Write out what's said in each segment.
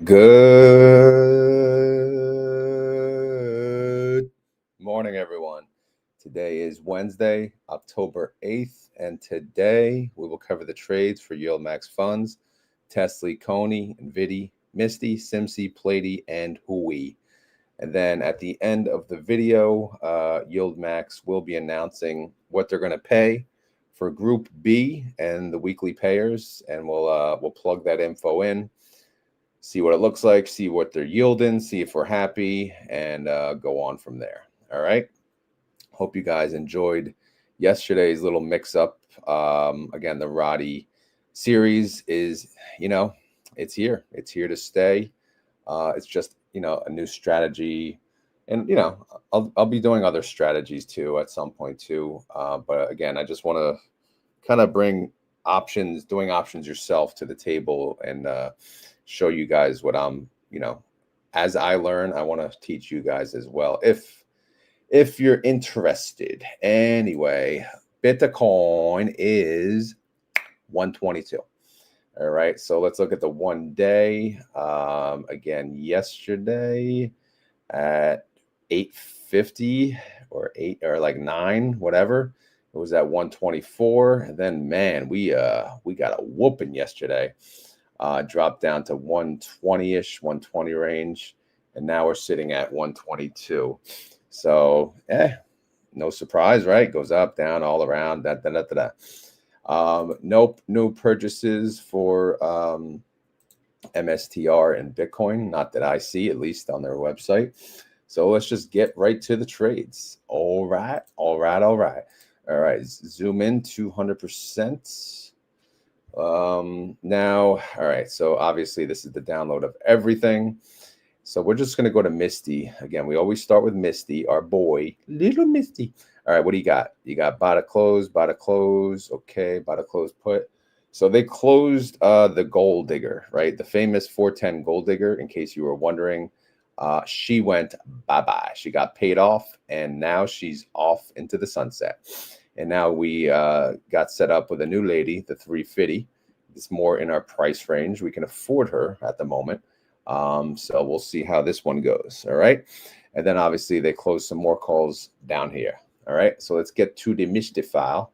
Good morning, everyone. Today is Wednesday, October 8th, and today we will cover the trades for YieldMax funds, TSLY, CONY, NVIDIA, MSTY, SMCY, PLTY, and YieldMax. And then at the end of the video, YieldMax will be announcing what they're going to pay for Group B and the weekly payers, and we'll plug that info in. See what it looks like, see what they're yielding, see if we're happy, and go on from there. All right. Hope you guys enjoyed yesterday's little mix-up. Again, the Roddy series is, it's here. It's here to stay. It's just, a new strategy. And, I'll be doing other strategies too at some point too. But again, I just want to kind of bring doing options yourself to the table and show you guys what I'm, as I learn, I want to teach you guys as well. If you're interested. Anyway, Bitcoin is 122. All right, so let's look at the 1 day. Again, yesterday at 8:50 or 9, whatever. It was at 124, and then man, we got a whooping yesterday. Dropped down to 120-ish, 120 range, and now we're sitting at 122. So, no surprise, right? Goes up, down, all around. Nope, no purchases for MSTR and Bitcoin, not that I see, at least on their website. So let's just get right to the trades. All right. All right, zoom in 200%. Now, all right, so obviously this is the download of everything. So we're just going to go to MSTY. Again, we always start with MSTY, our boy, little MSTY. All right, what do you got? You got bought a close. Okay, bought a close put. So they closed the gold digger, right? The famous 410 gold digger, in case you were wondering. She went bye-bye. She got paid off, and now she's off into the sunset. And now we got set up with a new lady, the 350. It's more in our price range. We can afford her at the moment. So we'll see how this one goes. All right. And then obviously they closed some more calls down here. All right. So let's get to the MSTY file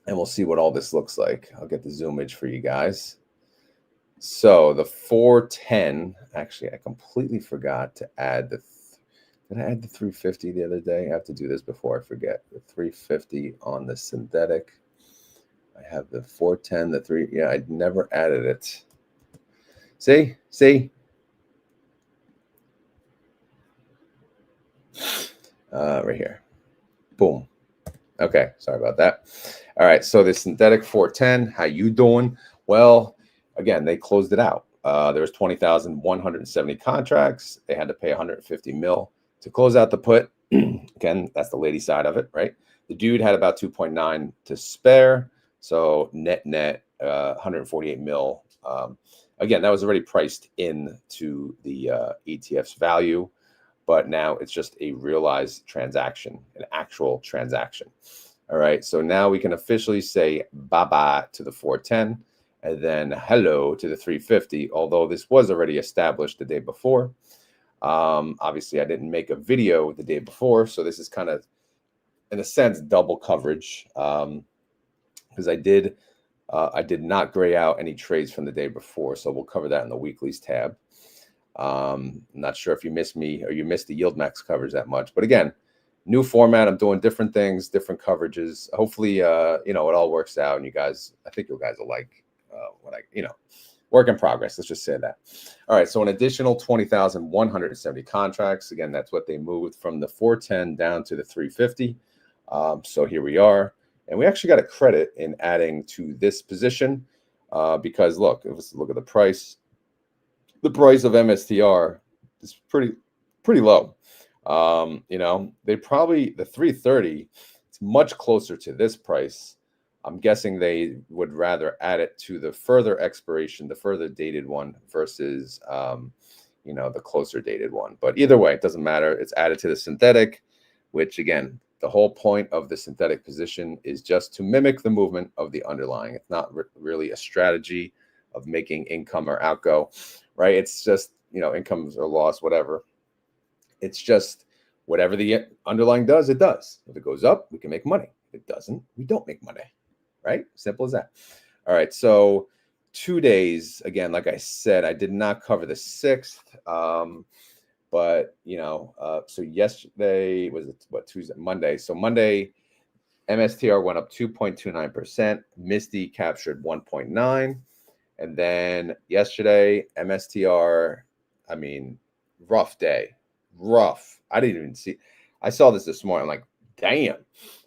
and we'll see what all this looks like. I'll get the zoomage for you guys. So the 410, actually, I completely forgot to add did I add the 350 the other day? I have to do this before I forget. The 350 on the synthetic. I have the 410, yeah, I never added it. See? Right here. Boom. Okay, sorry about that. All right, so the synthetic 410, how you doing? Well, again, they closed it out. There was 20,170 contracts. They had to pay 150 mil to close out the put. Again, that's the lady side of it, right? The dude had about 2.9 to spare. So net 148 mil. Again, that was already priced into the ETFs value, but now it's just a realized transaction, an actual transaction. All right, so now we can officially say bye-bye to the 410 and then hello to the 350, although this was already established the day before. Obviously, I didn't make a video the day before, so this is kind of, in a sense, double coverage because I did not gray out any trades from the day before, so we'll cover that in the weeklies tab. I'm not sure if you missed me or you missed the YieldMax coverage that much, but again, new format. I'm doing different things, different coverages. Hopefully, it all works out, and I think you guys will like what work in progress. Let's just say that. All right, so an additional 20,170 contracts. Again, that's what they moved from the 410 down to the 350. So here we are. And we actually got a credit in adding to this position because look, let's look at the price. The price of MSTR is pretty low. They probably, the 330, it's much closer to this price. I'm guessing they would rather add it to the further expiration, the further dated one versus, the closer dated one. But either way, it doesn't matter. It's added to the synthetic, which again, the whole point of the synthetic position is just to mimic the movement of the underlying. It's not really a strategy of making income or outgo, right? It's just, incomes or loss, whatever. It's just whatever the underlying does, it does. If it goes up, we can make money. If it doesn't, we don't make money, right? Simple as that. All right, so 2 days, again, like I said, I did not cover the 6th, but, so yesterday was Tuesday, Monday. So Monday, MSTR went up 2.29%. MSTY captured 1.9. And then yesterday, MSTR, rough day. Rough. I didn't even see. I saw this morning. I'm like, damn.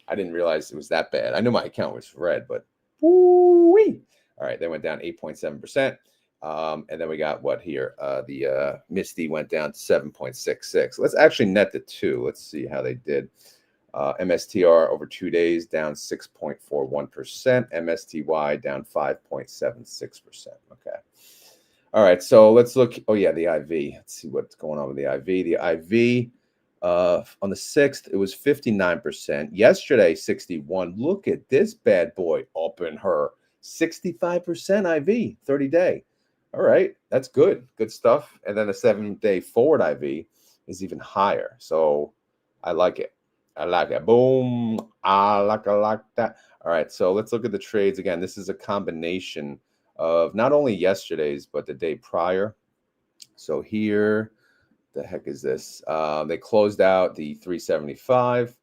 I didn't realize it was that bad. I knew my account was red, but woo-wee. All right, they went down 8.7%. And then we got what here? The MSTY went down to 7.66. Let's actually net the two. Let's see how they did. MSTR over 2 days down 6.41%. MSTY down 5.76%. Okay. All right. So let's look. Oh, yeah, the IV. Let's see what's going on with the IV. The IV on the 6th, it was 59%. Yesterday, 61. Look at this bad boy up in her. 65% IV, 30-day. All right. That's good. Good stuff. And then the 7-day forward IV is even higher. So I like it. I like it. Boom. I like that. All right. So let's look at the trades again. This is a combination of not only yesterday's, but the day prior. So here, the heck is this? They closed out the 375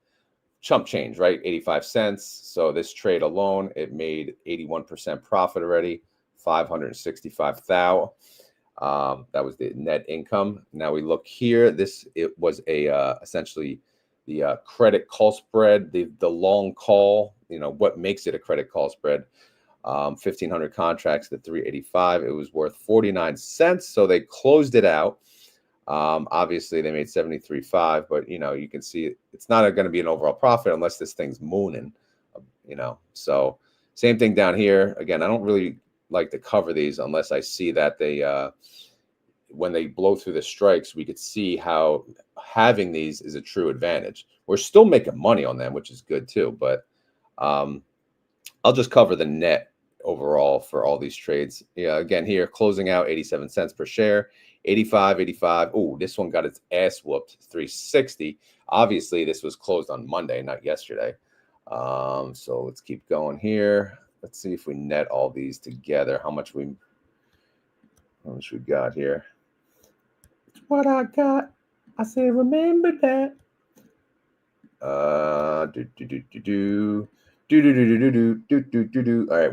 chump change, right? 85 cents. So this trade alone, it made 81% profit already, 565,000. That was the net income. Now we look here. It was a essentially the credit call spread, the long call. What makes it a credit call spread? 1,500 contracts to 385. It was worth 49 cents. So they closed it out. Obviously, they made 73.5, but you can see it's not going to be an overall profit unless this thing's mooning. So same thing down here. Again, I don't really like to cover these unless I see that they when they blow through the strikes, we could see how having these is a true advantage. We're still making money on them, which is good too. But I'll just cover the net overall for all these trades. Yeah, again, here closing out 87 cents per share, 85. Oh, this one got its ass whooped, 360. Obviously, this was closed on Monday, not yesterday. So let's keep going here. Let's see if we net all these together. How much we got here? It's what I got. I say, remember that. All right,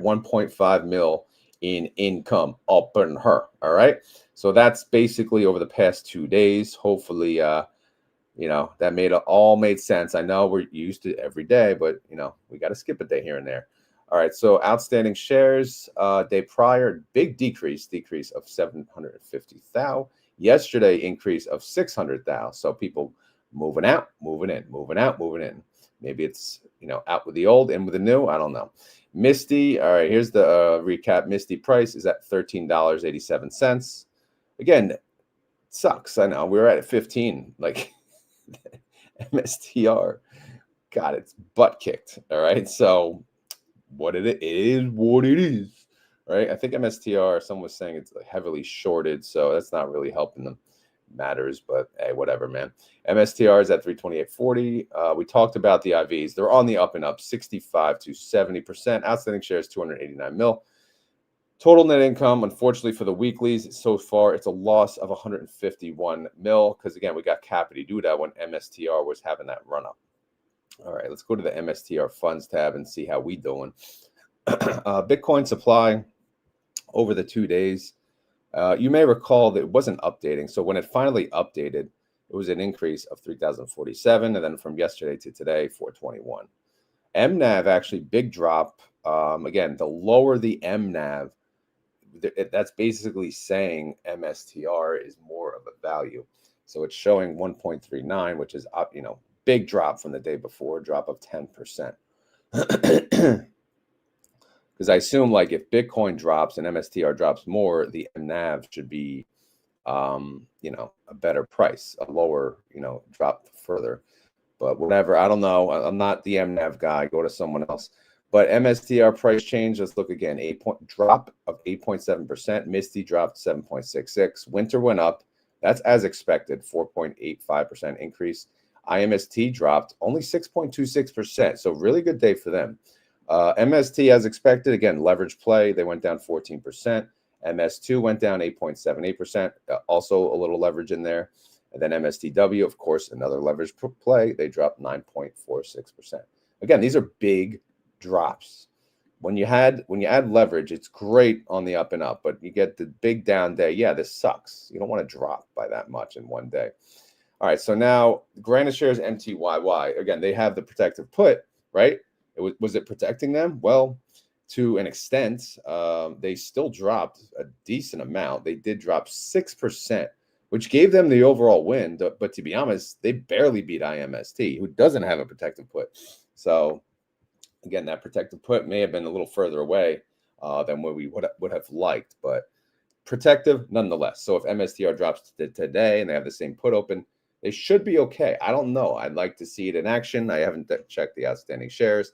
1.5 mil in income up in her. All right, so that's basically over the past 2 days. Hopefully, that all made sense. I know we're used to every day, but we got to skip a day here and there. All right, so outstanding shares day prior, big decrease of 750,000. Yesterday, increase of 600,000. So people moving out, moving in, moving out, moving in. Maybe it's out with the old, in with the new. I don't know. MSTY. All right, here's the recap. MSTY price is at $13.87. Again, it sucks. I know we were at 15. Like MSTR got its butt kicked. All right, so what it is, what it is, right? I think MSTR, someone was saying it's heavily shorted, so that's not really helping them matters, but hey, whatever, man. MSTR is at 328.40. We talked about the IVs. They're on the up and up, 65 to 70%. Outstanding shares, 289 mil. Total net income, unfortunately for the weeklies, so far it's a loss of 151 mil because, again, we got Capity do that when MSTR was having that run up. All right, let's go to the MSTR funds tab and see how we doing. Bitcoin supply over the 2 days. You may recall that it wasn't updating. So when it finally updated, it was an increase of 3,047. And then from yesterday to today, 421. MNAV actually big drop. Again, the lower the MNAV, that's basically saying MSTR is more of a value. So it's showing 1.39, which is up, big drop from the day before, drop of 10%. Because I assume like if Bitcoin drops and MSTR drops more, the MNAV should be, a better price, a lower, drop further. But whatever, I don't know. I'm not the MNAV guy. Go to someone else. But MSTR price change, let's look again. Drop of 8.7%. MSTY dropped 7.66. Winter went up. That's as expected, 4.85% increase. IMST dropped only 6.26%. So really good day for them. MST as expected, again, leverage play. They went down 14%. MS2 went down 8.78%. Also a little leverage in there. And then MSTW, of course, another leverage play. They dropped 9.46%. Again, these are big drops. When you add leverage, it's great on the up and up, but you get the big down day. Yeah, this sucks. You don't want to drop by that much in one day. All right, so now Granite Shares MTYY. Again, they have the protective put, right? Was it protecting them? Well, to an extent, they still dropped a decent amount. They did drop 6%, which gave them the overall win. But to be honest, they barely beat IMST, who doesn't have a protective put. So again, that protective put may have been a little further away than what we would have liked, but protective nonetheless. So if MSTR drops today and they have the same put open, they should be okay. I don't know. I'd like to see it in action. I haven't checked the outstanding shares,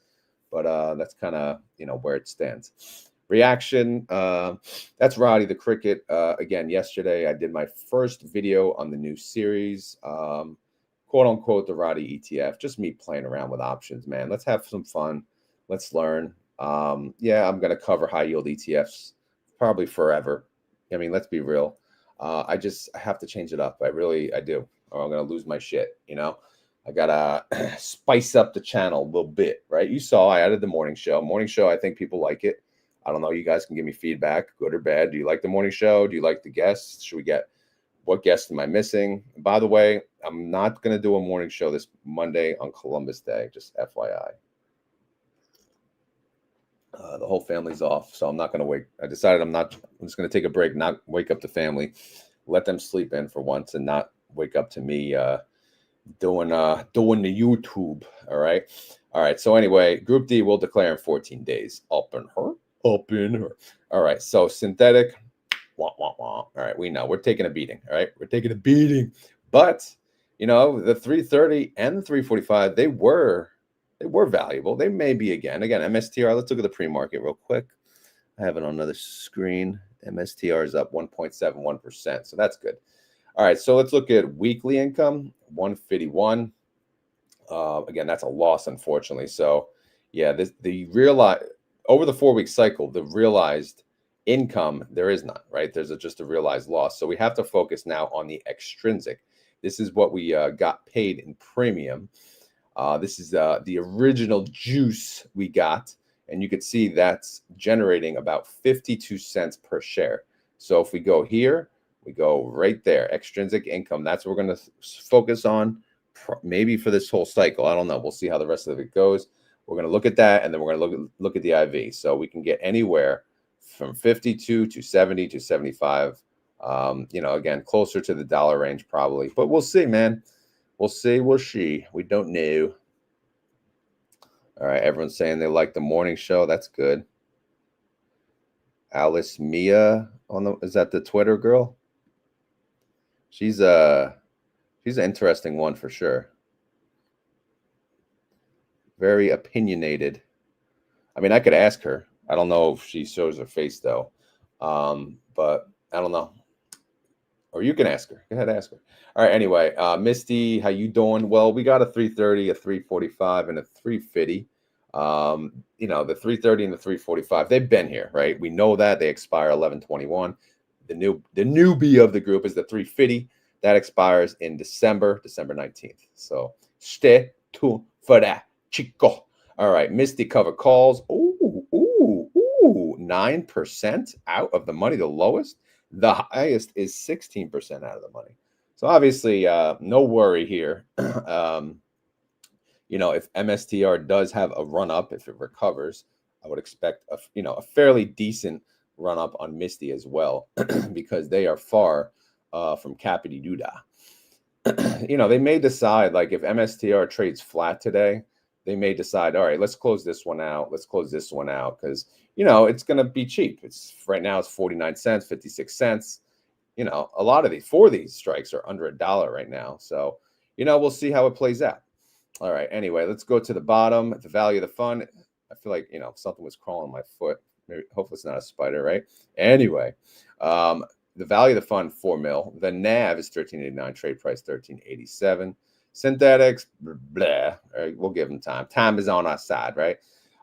but that's kind of where it stands. Reaction, that's Roddy the Cricket. Again, yesterday I did my first video on the new series, quote unquote, the Roddy ETF. Just me playing around with options, man. Let's have some fun. Let's learn. Yeah, I'm going to cover high yield ETFs probably forever. I mean, let's be real. I have to change it up. I do. Or I'm going to lose my shit. I got to spice up the channel a little bit, right? You saw I added the morning show. Morning show, I think people like it. I don't know. You guys can give me feedback, good or bad. Do you like the morning show? Do you like the guests? What guests am I missing? By the way, I'm not going to do a morning show this Monday on Columbus Day, just FYI. The whole family's off, so I'm not going to wake. I decided I'm just going to take a break, not wake up the family, let them sleep in for once, and not wake up to me doing the YouTube. All right. So anyway, Group D will declare in 14 days. Up in her. All right. So synthetic. Wah, wah, wah. All right. We know we're taking a beating. All right. We're taking a beating. But the 330 and the 345, they were valuable. They may be again, MSTR. Let's look at the pre-market real quick. I have it on another screen. MSTR is up 1.71%. So that's good. All right. So let's look at weekly income, 151. Again, that's a loss, unfortunately. So yeah, over the 4-week cycle, the realized income, there is none, right? There's just a realized loss. So we have to focus now on the extrinsic. This is what we got paid in premium. This is the original juice we got, and you could see that's generating about 52 cents per share. So if we go here, we go right there, extrinsic income. That's what we're going to focus on, maybe for this whole cycle. I don't know. We'll see how the rest of it goes. We're going to look at that, and then we're going to look at the IV. So we can get anywhere from 52 to 70 to 75. Again, closer to the dollar range probably, but we'll see, man. We'll see. We don't know. All right. Everyone's saying they like the morning show. That's good. Alice Mia is that the Twitter girl? She's an interesting one for sure. Very opinionated. I mean, I could ask her. I don't know if she shows her face though. But I don't know. Or you can ask her. Go ahead, ask her. All right. Anyway, Misty, how you doing? Well, we got a 330, a 345, and a 350. The 330 and the 345, they've been here, right? We know that they expire 11/21. The newbie of the group is the 350 that expires in December 19th. So stay tuned for that, chico. All right, Misty cover calls. Ooh, 9% out of the money, the lowest. The highest is 16% out of the money. So obviously, no worry here. If MSTR does have a run up, if it recovers, I would expect a fairly decent run up on Misty as well, because they are far from Capity Duda. They may decide, like, if MSTR trades flat today, they may decide, all right, let's close this one out. Let's close this one out because, it's going to be cheap. Right now it's 49 cents, 56 cents. A lot of these strikes are under $1 right now. So, we'll see how it plays out. All right. Anyway, let's go to the bottom. The value of the fund. I feel like, you know, something was crawling on my foot. Maybe, hopefully it's not a spider, right? Anyway, the value of the fund, 4 mil. The NAV is 1389, trade price 1387. Synthetics, blah. Right, we'll give them time. Time is on our side, right?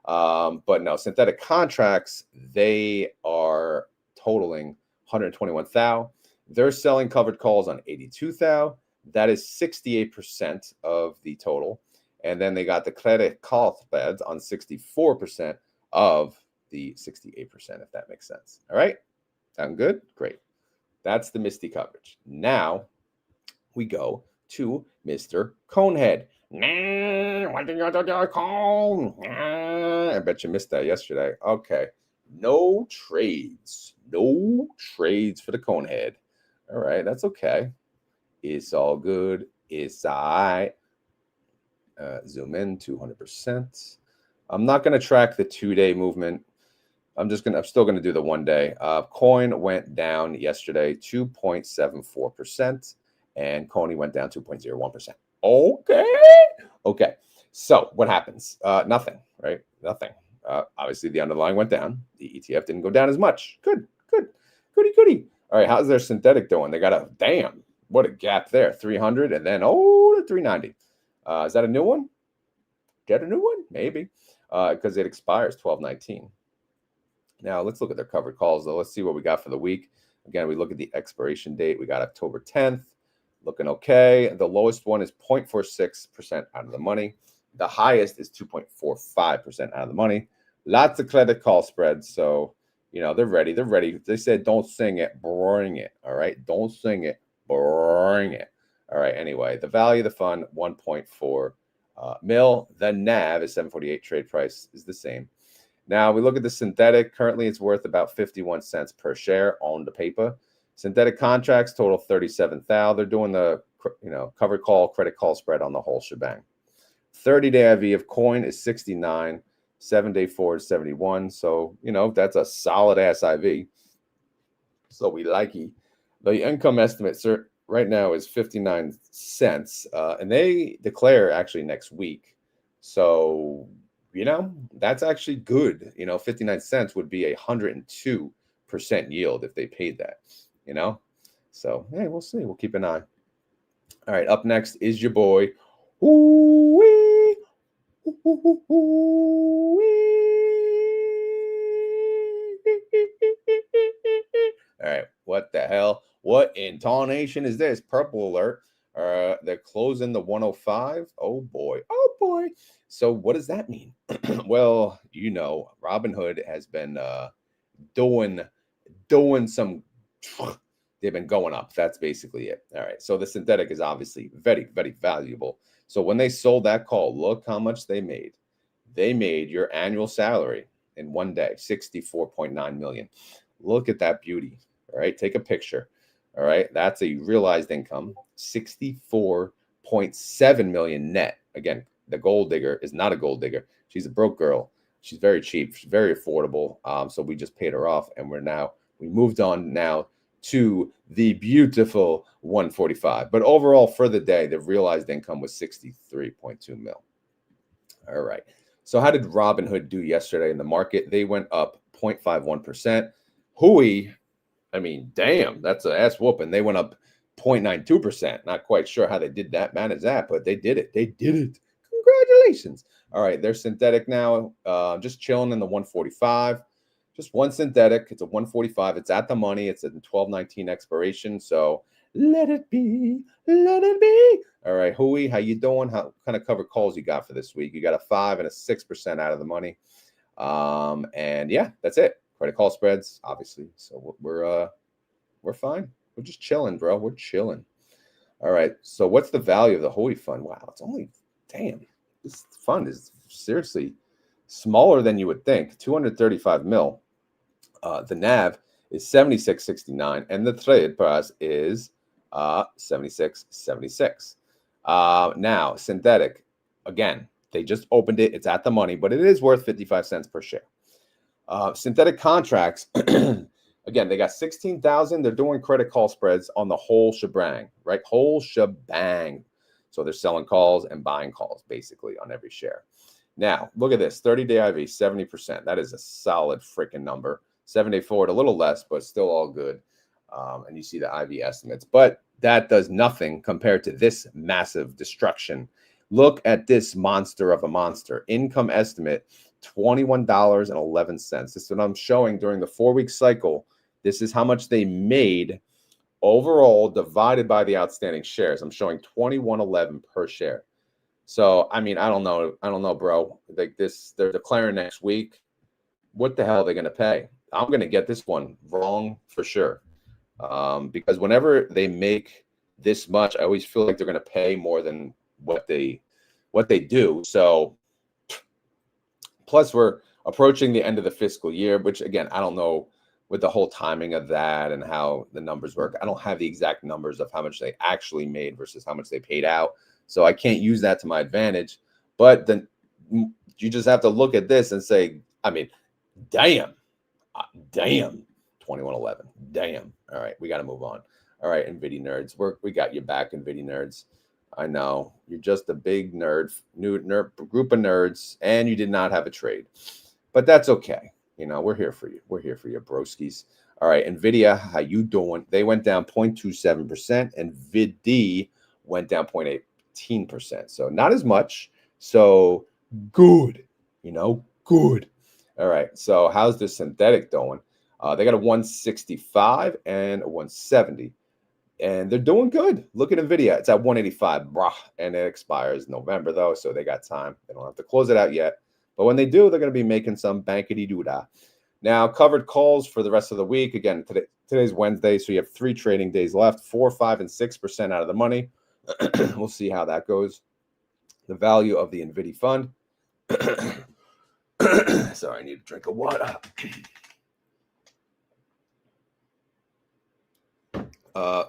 But no, synthetic contracts, they are totaling 121,000. They're selling covered calls on 82,000. That is 68% of the total. And then they got the credit call spreads on 64% of the 68%, if that makes sense. All right. Sound good? Great. That's the MSTY coverage. Now we go to Mr. Conehead. What did you do, Cone? I bet you missed that yesterday. Okay. No trades. No trades for the Conehead. All right. That's okay. It's all good. It's all right. Zoom in 200%. I'm not going to track the 2-day movement. I'm still going to do the 1 day. Coin went down yesterday 2.74%, and CONY went down 2.01%. Okay. So what happens? Nothing, right? Nothing. Obviously, the underlying went down. The ETF didn't go down as much. Goody. All right, how's their synthetic doing? They got a damn. What a gap there. 300 and then the 390. Is that a new one? Get a new one? Maybe. Because it expires 12/19. Now let's look at their covered calls though. Let's see what we got for the week. Again, we look at the expiration date. We got October 10th. Looking okay. The lowest one is 0.46% out of the money. The highest is 2.45% out of the money. Lots of credit call spreads. So, you know, they're ready. They said, don't sing it, bring it. All right. Don't sing it, bring it. All right. Anyway, the value of the fund, 1.4 mil. The NAV is 748. Trade price is the same. Now we look at the synthetic. Currently, it's worth about 51 cents per share on the paper. Synthetic contracts total 37,000. They're doing the, you know, covered call, credit call spread on the whole shebang. 30-day IV of coin is 69. 7-day forward 71. So, you know, that's a solid ass IV. So we like it. The income estimate, sir, right now is 59 cents. And they declare actually next week. So, you know, that's actually good. You know, 59 cents would be 102% yield if they paid that, you know? So, hey, we'll see. We'll keep an eye. All right, up next is your boy. Ooh-wee. All right, what the hell? What intonation is this? Purple alert. They're closing the 105. Oh boy. So what does that mean? Well, you know, Robinhood has been doing some. They've been going up. That's basically it. All right. So the synthetic is obviously very, very valuable. So when they sold that call, look how much they made. They made your annual salary in 1 day, 64.9 million. Look at that beauty. All right. Take a picture. All right. That's a realized income, 64.7 million net. Again, the gold digger is not a gold digger. She's a broke girl. She's very cheap. She's very affordable. So we just paid her off, and we moved on now to the beautiful 145. But overall, for the day, the realized income was 63.2 mil. All right. So how did Robinhood do yesterday in the market? They went up 0.51%. Hui, I mean, damn, that's an ass whooping. They went up 0.92%. Not quite sure how they did that, manage that, but they did it. Congratulations. All right, they're synthetic now, just chilling in the 145. Just one synthetic. It's a 145. It's at the money. It's a 12/19 expiration. So let it be. All right, Hui, how you doing? How kind of cover calls you got for this week? You got a 5 and a 6% out of the money. And yeah, that's it. Credit call spreads, obviously. So we're fine. We're just chilling, bro. We're chilling. All right. So what's the value of the Hui fund? Wow, it's only this fund is seriously smaller than you would think. 235 mil. The NAV is 76.69, and the trade price is 76.76. Now, synthetic, again, they just opened it. It's at the money, but it is worth 55 cents per share. Synthetic contracts, again, they got 16,000. They're doing credit call spreads on the whole shebang, right? Whole shebang. So they're selling calls and buying calls, basically, on every share. Now, look at this, 30-day IV, 70%. That is a solid freaking number. 7-day forward, a little less, but still all good. And you see the IV estimates. But that does nothing compared to this massive destruction. Look at this monster of a monster. Income estimate, $21.11. This is what I'm showing during the 4-week cycle. This is how much they made overall divided by the outstanding shares. I'm showing $21.11 per share. So, I mean, I don't know, bro. Like this, they're declaring next week. What the hell are they going to pay? I'm going to get this one wrong for sure. Because whenever they make this much, I always feel like they're going to pay more than what they do. So, plus we're approaching the end of the fiscal year, which again, I don't know with the whole timing of that and how the numbers work. I don't have the exact numbers of how much they actually made versus how much they paid out. So I can't use that to my advantage. But then you just have to look at this and say, I mean, damn, 2111. Damn. All right, we got to move on. All right, NVIDIA nerds, we got you back, NVIDIA nerds. I know you're just a big nerd group of nerds, and you did not have a trade, but that's okay. You know, we're here for you. We're here for you, broskies. All right, NVIDIA, how you doing? They went down 0.27%, and VID went down 0.18%. So not as much. So good, you know, good. All right, so how's the synthetic doing? They got a 165 and a 170. And they're doing good. Look at NVIDIA. It's at 185, brah, and it expires November, though, so they got time. They don't have to close it out yet. But when they do, they're going to be making some bankity-doo-dah. Now, covered calls for the rest of the week. Again, today's Wednesday, so you have 3 trading days left, 4, 5, and 6% out of the money. We'll see how that goes. The value of the NVIDIA fund. Sorry, I need a drink of water.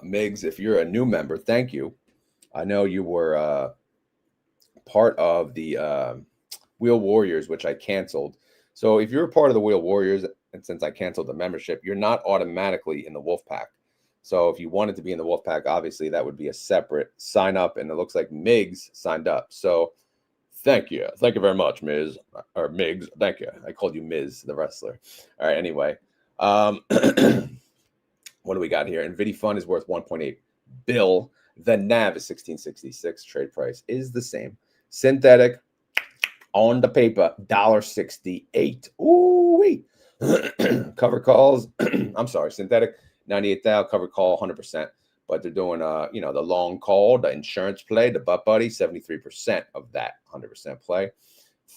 Migs, if you're a new member, thank you. I know you were part of the Wheel Warriors, which I canceled. So if you're a part of the Wheel Warriors, and since I canceled the membership, you're not automatically in the Wolf Pack. So if you wanted to be in the Wolf Pack, obviously that would be a separate sign up, and it looks like Migs signed up. So thank you. Thank you very much, Miz, or Migs. Thank you. I called you Miz, the wrestler. All right, anyway. What do we got here? NVIDIA fund is worth 1.8 bill. The NAV is 1666. Trade price is the same. Synthetic on the paper, $1.68. Ooh, wait. Cover calls. I'm sorry, synthetic 98,000. Cover call 100%. But they're doing the long call, the insurance play, the butt buddy, 73% of that 100% play.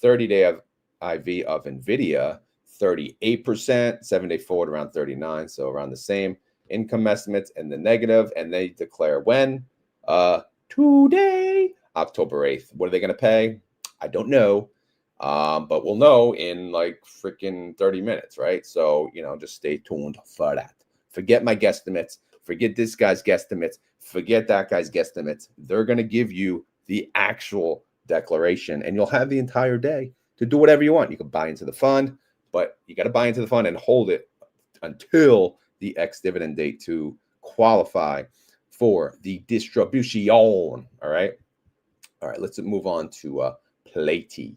30-day of IV of NVIDIA, 38%. 7-day forward around 39, so around the same. Income estimates in the negative, and they declare when? Today, October 8th. What are they going to pay? I don't know, but we'll know in like freaking 30 minutes, right? So, just stay tuned for that. Forget my guesstimates. Forget this guy's guesstimates. Forget that guy's guesstimates. They're going to give you the actual declaration, and you'll have the entire day to do whatever you want. You can buy into the fund, but you got to buy into the fund and hold it until the ex-dividend date to qualify for the distribution. All right, let's move on to PLTY.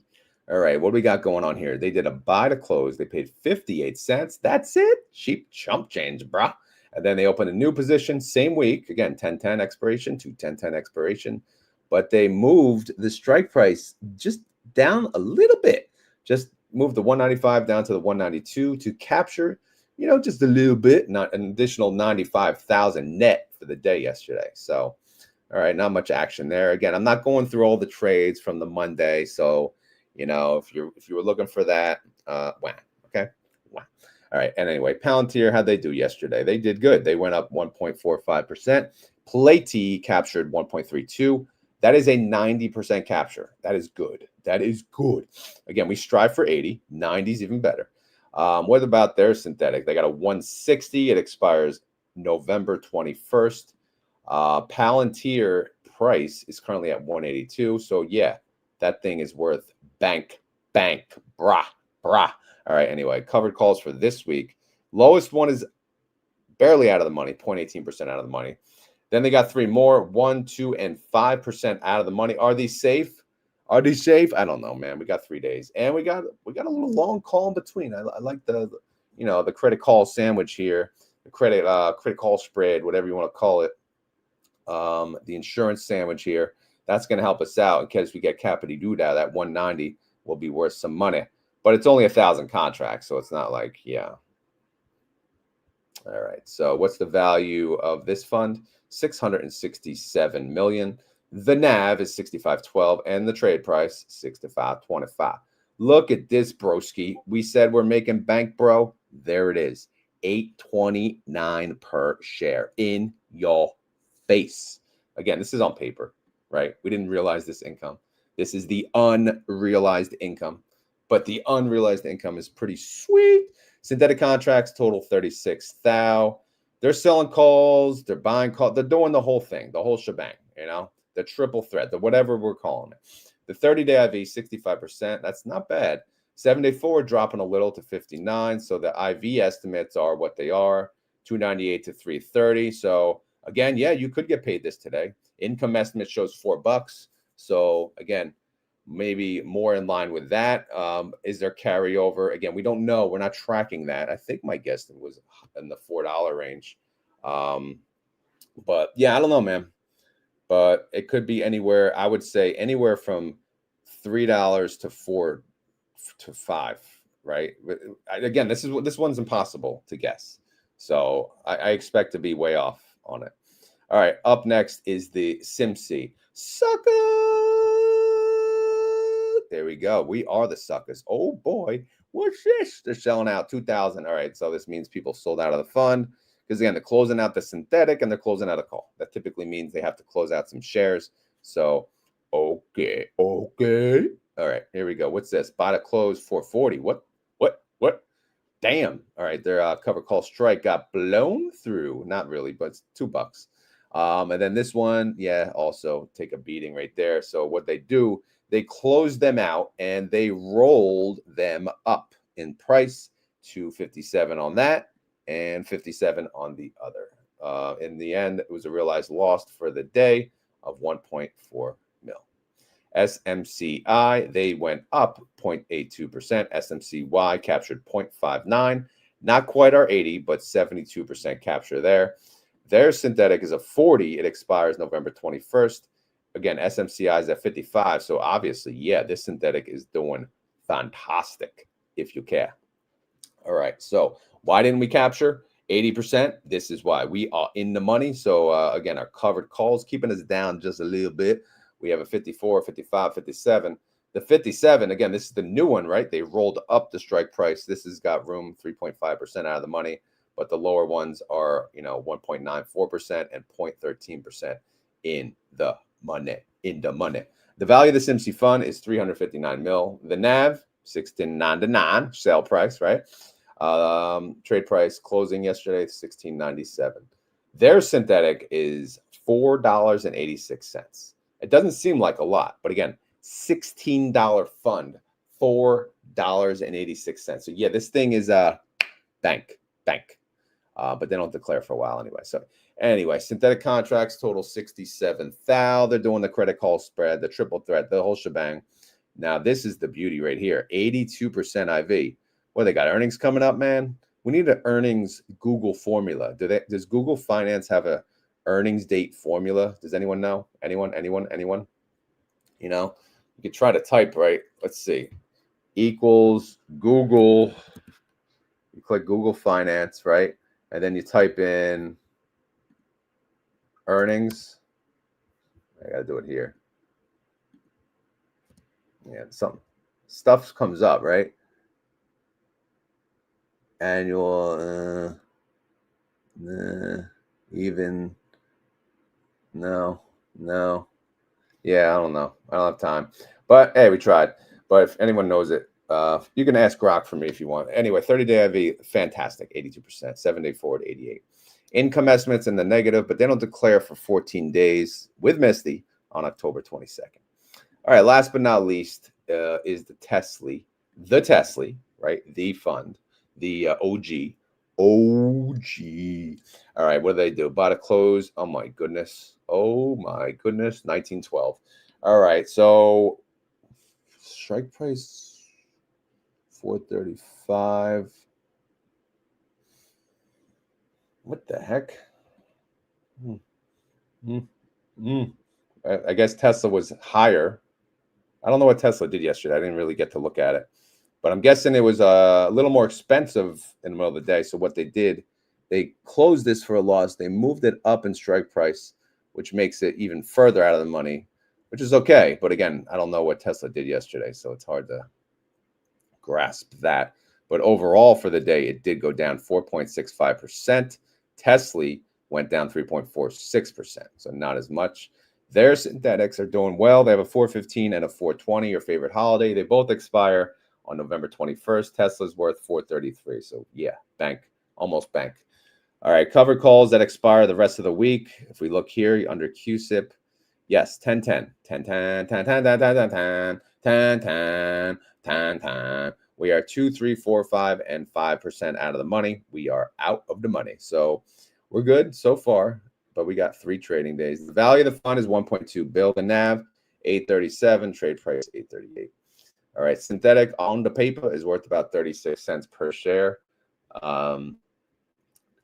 All right, what do we got going on here? They did a buy to close. They paid 58 cents. That's it. Cheap chump change, brah. And then they opened a new position same week. Again, 10-10 expiration to 10-10 expiration. But they moved the strike price just down a little bit. Just moved the 195 down to the 192 to capture, just a little bit, not an additional 95,000 net for the day yesterday. So, all right, not much action there. Again, I'm not going through all the trades from the Monday. So, if you were looking for that, okay. Wow. All right. And anyway, Palantir, how'd they do yesterday? They did good. They went up 1.45%. PLTY captured 1.32. That is a 90% capture. That is good. That is good. Again, we strive for 80. 90 is even better. What about their synthetic? They got a 160. It expires November 21st. Palantir price is currently at 182. So yeah, that thing is worth bank, brah. All right, anyway, covered calls for this week. Lowest one is barely out of the money, 0.18% out of the money. Then they got 3 more, 1%, 2%, and 5% out of the money. Are these safe? Are they safe? I don't know, man. We got 3 days, and we got a little long call in between. I like the the credit call sandwich here, the credit call spread, whatever you want to call it. The insurance sandwich here. That's going to help us out in case we get Capity Duda. That 190 will be worth some money, but it's only 1,000 contracts, so it's not like All right. So what's the value of this fund? 667 million. The NAV is 65.12 and the trade price 65.25. Look at this, broski. We said we're making bank, bro. There it is. 829 per share in your face. Again, this is on paper, right? We didn't realize this income. This is the unrealized income, but the unrealized income is pretty sweet. Synthetic contracts total 36,000. They're selling calls, they're buying calls, they're doing the whole thing, the whole shebang, the triple threat, the whatever we're calling it. The 30-day IV, 65%. That's not bad. 7-day forward dropping a little to 59. So the IV estimates are what they are, 298 to 330. So again, yeah, you could get paid this today. Income estimate shows $4. So again, maybe more in line with that. Is there carryover? Again, we don't know. We're not tracking that. I think my guess was in the $4 range. But yeah, I don't know, man. But it could be anywhere. I would say anywhere from $3 to $4 to $5. Right. Again, this one's impossible to guess. So I expect to be way off on it. All right. Up next is the SMCY. Sucker. There we go. We are the suckers. Oh boy, what's this? They're selling out 2,000. All right, so this means people sold out of the fund because again, they're closing out the synthetic and they're closing out a call. That typically means they have to close out some shares. So okay. All right, here we go. What's this? Buy to close 440. What? Damn. All right, their cover call strike got blown through. Not really, but it's $2. And then this one, yeah, also take a beating right there. So what they do, they closed them out and they rolled them up in price to 57 on that and 57 on the other. In the end, it was a realized loss for the day of 1.4 mil. SMCI, they went up 0.82%. SMCY captured 0.59. Not quite our 80, but 72% capture there. Their synthetic is a 40. It expires November 21st. Again, SMCI is at 55. So obviously, yeah, this synthetic is doing fantastic if you care. All right. So why didn't we capture 80%? This is why we are in the money. So again, our covered calls keeping us down just a little bit. We have a 54, 55, 57. The 57, again, this is the new one, right? They rolled up the strike price. This has got room 3.5% out of the money, but the lower ones are, 1.94% and 0.13% in the money. The value of the SMCY fund is 359 mil. The NAV, 16.99, sale price, right? Trade price closing yesterday, 16.97. Their synthetic is $4.86. It doesn't seem like a lot, but again, $16 fund, $4.86. So yeah, this thing is bank. But they don't declare for a while anyway. So anyway, synthetic contracts total 67,000. They're doing the credit call spread, the triple threat, the whole shebang. Now this is the beauty right here, 82% IV. Well, they got earnings coming up, man. We need an earnings Google formula. Does Google Finance have a earnings date formula? Does anyone know? Anyone? You could try to type, right? Let's see. Equals Google. You click Google Finance, right? And then you type in earnings. I got to do it here. Yeah, some stuff comes up, right? Annual, even, no. Yeah, I don't know. I don't have time. But hey, we tried. But if anyone knows it, you can ask Grok for me if you want. Anyway, 30-day IV, fantastic, 82%. 7-day forward, 88. Income estimates in the negative, but they don't declare for 14 days with MSTY on October 22nd. All right, last but not least is the TSLY, right? The fund, the OG. All right, what do they do? Buy to close. Oh my goodness, 1912. All right, so strike price 435. What the heck? I guess Tesla was higher. I don't know what Tesla did yesterday. I didn't really get to look at it, but I'm guessing it was a little more expensive in the middle of the day. So what they did, they closed this for a loss. They moved it up in strike price, which makes it even further out of the money, which is okay. But again, I don't know what Tesla did yesterday, so it's hard to grasp that. But overall for the day, it did go down 4.65%. TSLY went down 3.46%, so not as much. Their synthetics are doing well. They have a 415 and a 420, your favorite holiday. They both expire on November 21st. Tesla's worth 433. So yeah, bank, almost bank. All right, covered calls that expire the rest of the week. If we look here under QSIP, yes, 10-10, 10-10, 10-10, 10-10, 10-10, 10-10. We are 2, 3, 4, 5, and 5% out of the money. We are out of the money. So we're good so far, but we got 3 trading days. The value of the fund is 1.2 billion. The NAV 837, trade price 838. All right, synthetic on the paper is worth about 36 cents per share.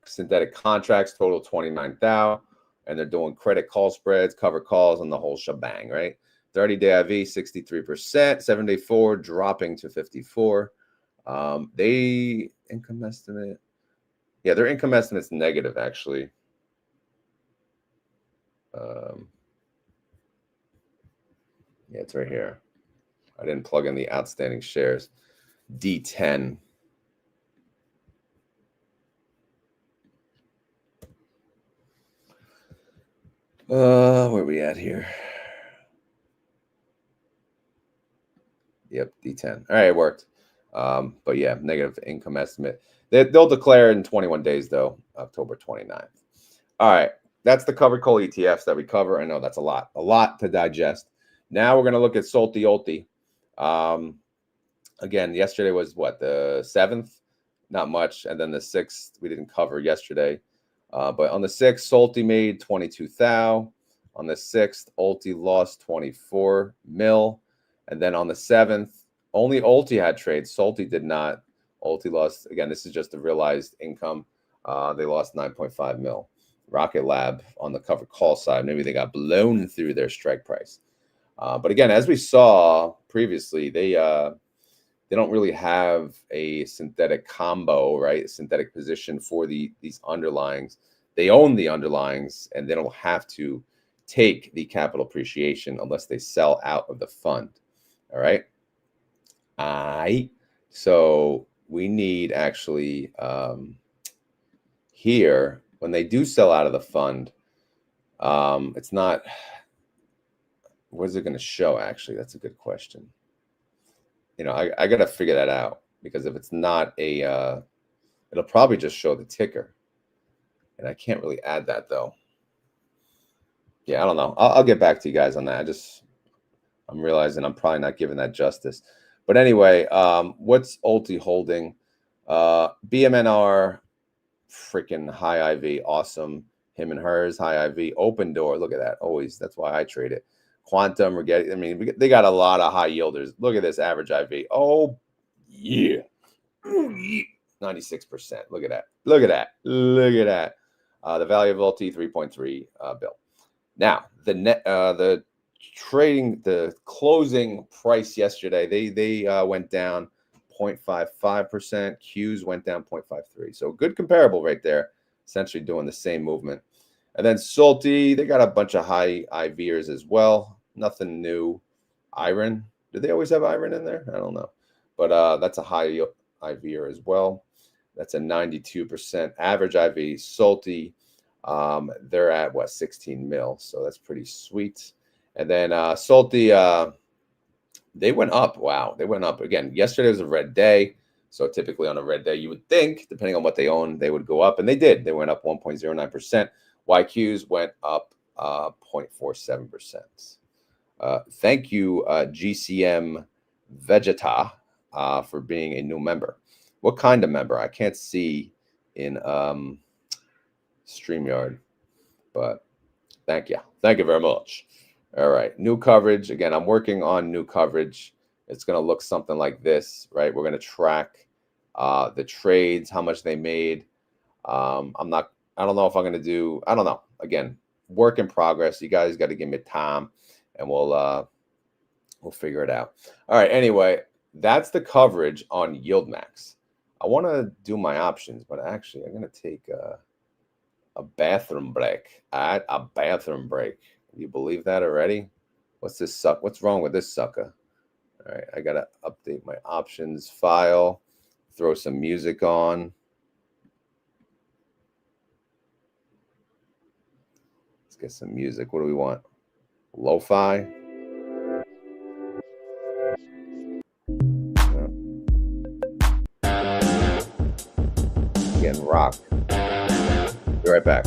Synthetic contracts total 29,000, and they're doing credit call spreads, cover calls, and the whole shebang, right? 30-day IV 63%, 7-day forward dropping to 54. They income estimate, yeah, their income estimate's negative actually. Yeah, it's right here. I didn't plug in the outstanding shares. D10. Where are we at here? Yep, D10. All right, it worked. But yeah, negative income estimate. They'll declare in 21 days, though, October 29th. All right, that's the covered call ETFs that we cover. I know that's a lot to digest. Now we're going to look at SMCY. Again, yesterday was what, the 7th? Not much. And then the 6th, we didn't cover yesterday. But on the 6th, SMCY made 22,000. On the 6th, ULTI lost 24 mil. And then on the 7th, only ULTI had trades. SMCY did not. ULTI lost, again, this is just the realized income. They lost 9.5 mil. Rocket Lab on the covered call side, maybe they got blown through their strike price. But again, as we saw previously, they don't really have a synthetic combo, right? A synthetic position for these underlyings. They own the underlyings, and they don't have to take the capital appreciation unless they sell out of the fund. All right. So we need actually here, when they do sell out of the fund, it's not, what is it going to show actually? That's a good question. You know, I got to figure that out, because if it's not a, it'll probably just show the ticker. And I can't really add that though. Yeah, I don't know. I'll get back to you guys on that. I'm realizing I'm probably not giving that justice. But anyway, what's ULTI holding? BMNR, freaking high IV, awesome. Him and hers, high IV, open door. Look at that. Always, that's why I trade it. Quantum, we're getting, I mean, they got a lot of high yielders. Look at this average IV. Oh, yeah. 96%. Look at that. Look at that. Look at that. The value of ULTI, 3.3 bill. Now, the net, the trading, the closing price yesterday, they went down 0.55%. Qs went down 0.53. So good comparable right there, essentially doing the same movement. And then SMCY, they got a bunch of high IVers as well. Nothing new. Iron, do they always have iron in there? I don't know. But that's a high IVer as well. That's a 92% average IV. SMCY, they're at what, 16 mil. So that's pretty sweet. And then SMCY, they went up. Wow, they went up again. Yesterday was a red day. So typically on a red day, you would think, depending on what they own, they would go up. And they did. They went up 1.09%. YQs went up 0.47%. Thank you, GCM Vegeta, for being a new member. What kind of member? I can't see in StreamYard, but thank you. Thank you very much. All right, new coverage. Again, I'm working on new coverage. it's going to look something like this, right? We're going to track the trades, how much they made. I don't know if I'm going to do, I don't know. Again, work in progress. You guys got to give me time, and we'll figure it out. All right. Anyway, that's the coverage on YieldMax. I want to do my options, but actually, I'm going to take a bathroom break. A bathroom break. You believe that already? What's this suck? What's wrong with this sucker? All right, I gotta update my options file. Throw some music on. Let's get some music. What do we want? Lo-fi. Getting rocked. Be right back.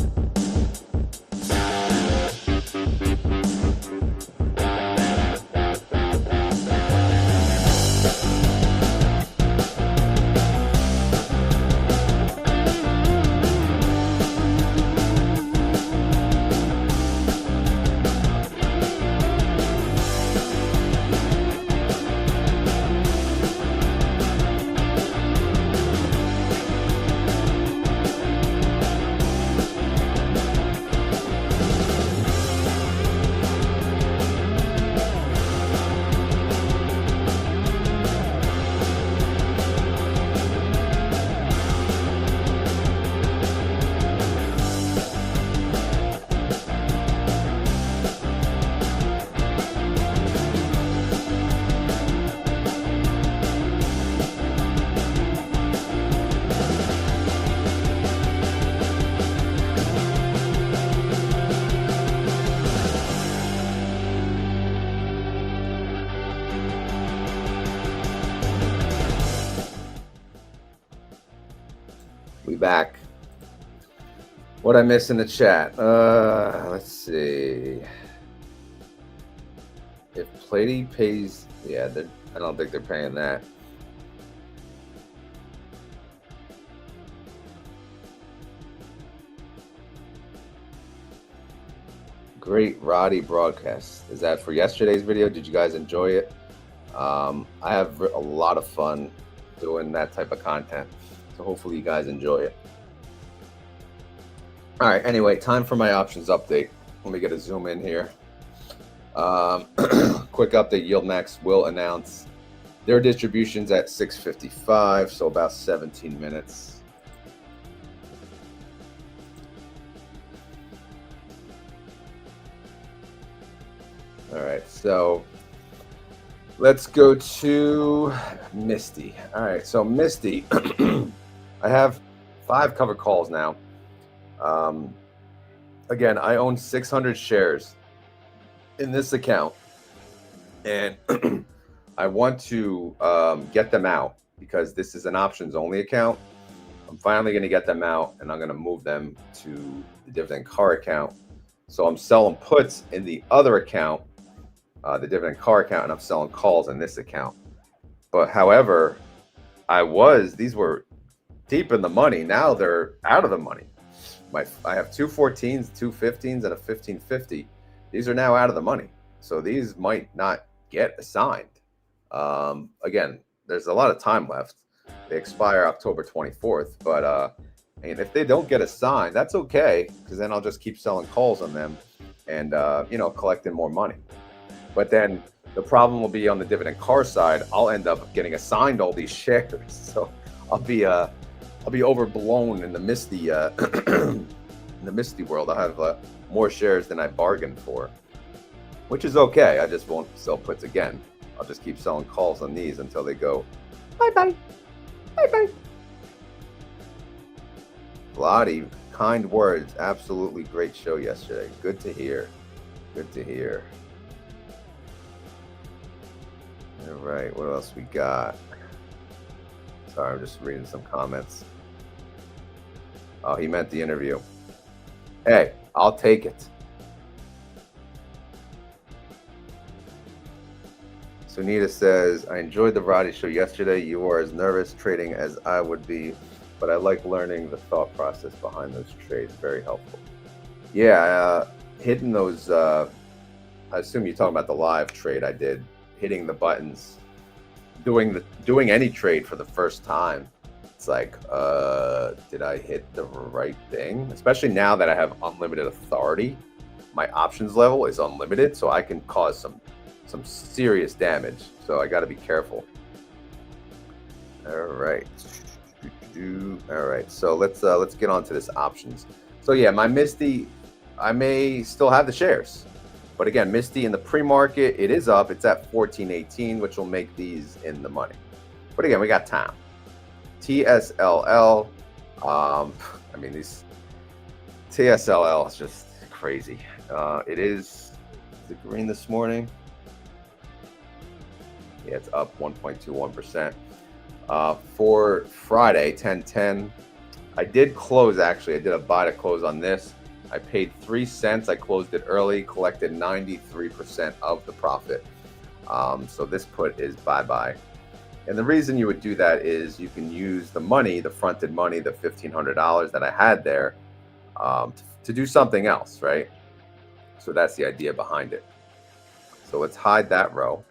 We back. What I miss in the chat? Let's see. If PLTY pays, yeah, I don't think they're paying that. Great Roddy broadcast. Is that for yesterday's video? Did you guys enjoy it? I have a lot of fun doing that type of content. So hopefully you guys enjoy it. All right, anyway, time for my options update. Let me get a zoom in here. Quick update, YieldMax will announce their distributions at 6:55, so about 17 minutes. All right, so let's go to MSTY. All right, so MSTY, I have 5 covered calls now. Again, I own 600 shares in this account, and I want to get them out because this is an options only account. I'm finally going to get them out, and I'm going to move them to the dividend car account. So I'm selling puts in the other account, the dividend car account, and I'm selling calls in this account. But however, these were deep in the money. Now they're out of the money. I have 2 14s, 2 15s, and a 1550. These are now out of the money. So these might not get assigned. Again, there's a lot of time left. They expire October 24th. But and if they don't get assigned, that's okay, because then I'll just keep selling calls on them and collecting more money. But then the problem will be on the dividend car side. I'll end up getting assigned all these shares. So I'll be overblown in the MSTY world. I have more shares than I bargained for, which is okay. I just won't sell puts again. I'll just keep selling calls on these until they go bye-bye, bye-bye. Lottie, kind words. Absolutely great show yesterday. Good to hear. Good to hear. All right, what else we got? Sorry, I'm just reading some comments. Oh, he meant the interview. Hey, I'll take it. Sunita says, I enjoyed the Roddy show yesterday. You were as nervous trading as I would be, but I like learning the thought process behind those trades. Very helpful. Yeah, hitting those, I assume you're talking about the live trade I did, hitting the buttons doing any trade for the first time, it's like, did I hit the right thing? Especially now that I have unlimited authority, my options level is unlimited, so I can cause some serious damage. So I got to be careful. All right. All right. So let's get on to this options. So yeah, my MSTY, I may still have the shares, but again, MSTY in the pre-market, it is up. It's at 14.18, which will make these in the money. But again, we got time. TSLL. I mean, these TSLL is just crazy. It is it green this morning? Yeah, it's up 1.21%. For Friday, 10/10, I did close, actually. I did a buy to close on this. I paid 3 cents. I closed it early, collected 93% of the profit. So this put is bye-bye. And the reason you would do that is you can use the money, the fronted money, the $1,500 that I had there, to do something else, right? So that's the idea behind it. So let's hide that row.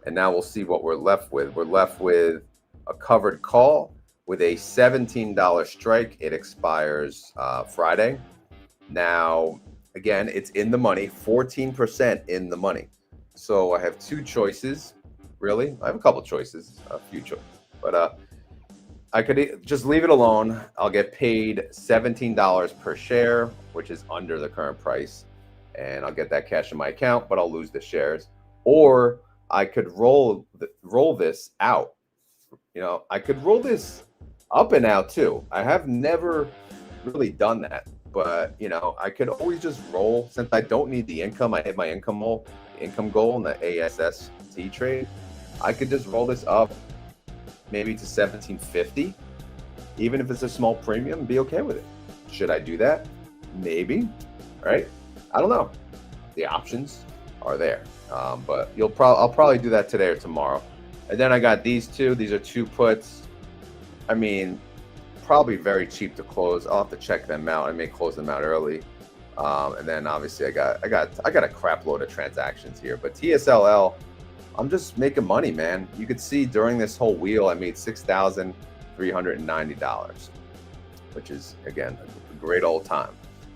And now we'll see what we're left with. We're left with a covered call with a $17 strike. It expires Friday. Now, again, it's in the money, 14% in the money. So I have two choices, really. I have a couple choices, a few choices, but I could just leave it alone. I'll get paid $17 per share, which is under the current price, and I'll get that cash in my account, but I'll lose the shares. Or I could roll this out. You know, I could roll this up and out too. I have never really done that, but you know, I could always just roll since I don't need the income. I hit my income goal in the ASST trade. I could just roll this up maybe to 1750, even if it's a small premium, and be okay with it. Should I do that? Maybe, right? I don't know. The options are there, but I'll probably do that today or tomorrow. And then I got these two. These are two puts. I mean, probably very cheap to close. I'll have to check them out. I may close them out early. And then obviously I got a crap load of transactions here. But TSLL, I'm just making money, man. You could see during this whole wheel, I made $6,390, which is, again, a great old time.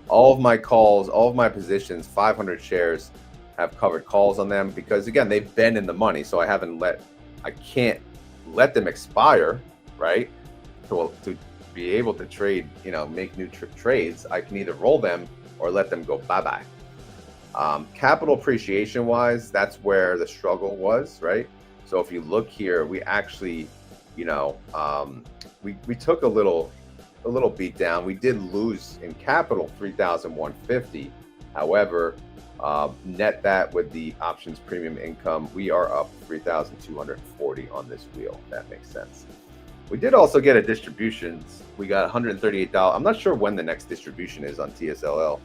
All of my calls, all of my positions, 500 shares have covered calls on them because, again, they've been in the money. So I can't let them expire, right? To be able to trade, you know, make new trades. I can either roll them or let them go bye-bye. Capital appreciation wise, that's where the struggle was, right? So if you look here, we actually, you know, we took a little beat down. We did lose in capital 3,150. However, net that with the options premium income, we are up 3,240 on this wheel. If that makes sense. We did also get a distributions. We got $138. I'm not sure when the next distribution is on TSLL,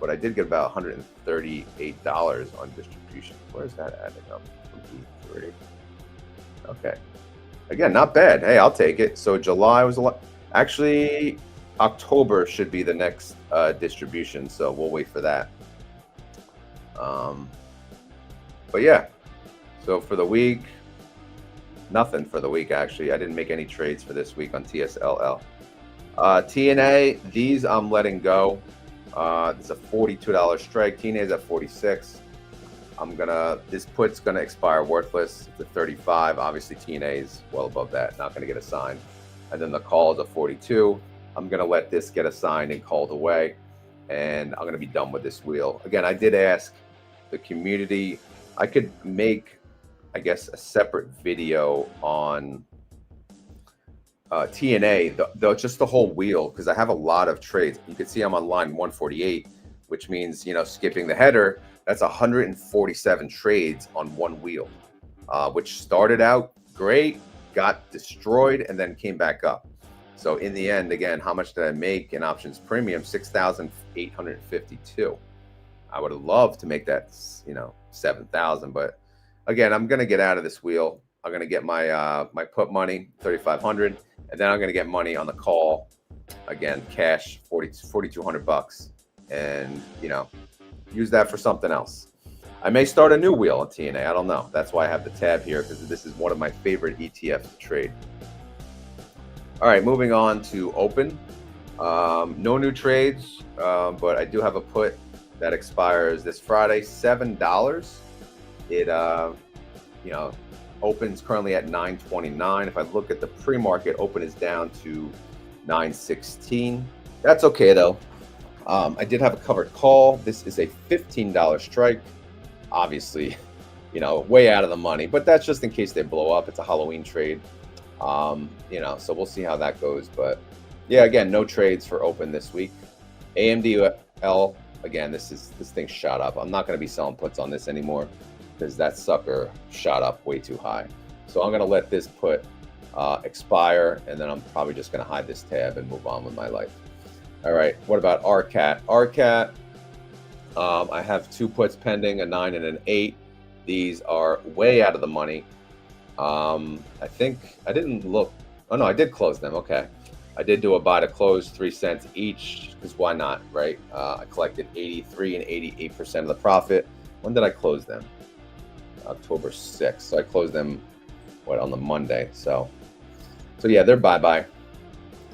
but I did get about $138 on distribution. Where's that adding up? 23. Okay. Again, not bad. Hey, I'll take it. So July was a lot. Actually, October should be the next distribution, so we'll wait for that. But yeah, so for the week, nothing for the week, actually. I didn't make any trades for this week on TSLL. TNA, these I'm letting go. It's a $42 strike. TNA is at 46. This put's gonna expire worthless. It's a 35. Obviously TNA is well above that, not gonna get assigned. And then the call is a 42. I'm gonna let this get assigned and called away, and I'm gonna be done with this wheel. Again, I did ask the community. I could make, I guess, a separate video on TNA, just the whole wheel, because I have a lot of trades. You can see I'm on line 148, which means, you know, skipping the header, that's 147 trades on one wheel, which started out great, got destroyed, and then came back up. So in the end, again, how much did I make in options premium? 6,852. I would love to make that, you know, 7,000, but again, I'm gonna get out of this wheel. I'm gonna get my my put money, 3,500, and then I'm gonna get money on the call. Again, cash, 4,200 bucks, and you know, use that for something else. I may start a new wheel on TNA. I don't know. That's why I have the tab here, because this is one of my favorite ETFs to trade. All right, moving on to open. No new trades, but I do have a put that expires this Friday, $7. It you know, opens currently at 9.29. If I look at the pre-market, open is down to 9.16. That's okay though. I did have a covered call. This is a $15 strike. Obviously, you know, way out of the money, but that's just in case they blow up. It's a Halloween trade. You know, so we'll see how that goes. But yeah, again, no trades for open this week. AMDL, again, this thing shot up. I'm not going to be selling puts on this anymore because that sucker shot up way too high. So I'm going to let this put expire, and then I'm probably just going to hide this tab and move on with my life. All right, what about RCAT? RCAT, I have two puts pending, a 9 and an 8. These are way out of the money. I think I didn't look. Oh no, I did close them. Okay, I did do a buy to close, 3 cents each, because why not, right? I collected 83 and 88% of the profit. When did I close them? October 6th. So I closed them on the Monday. So yeah, they're bye-bye.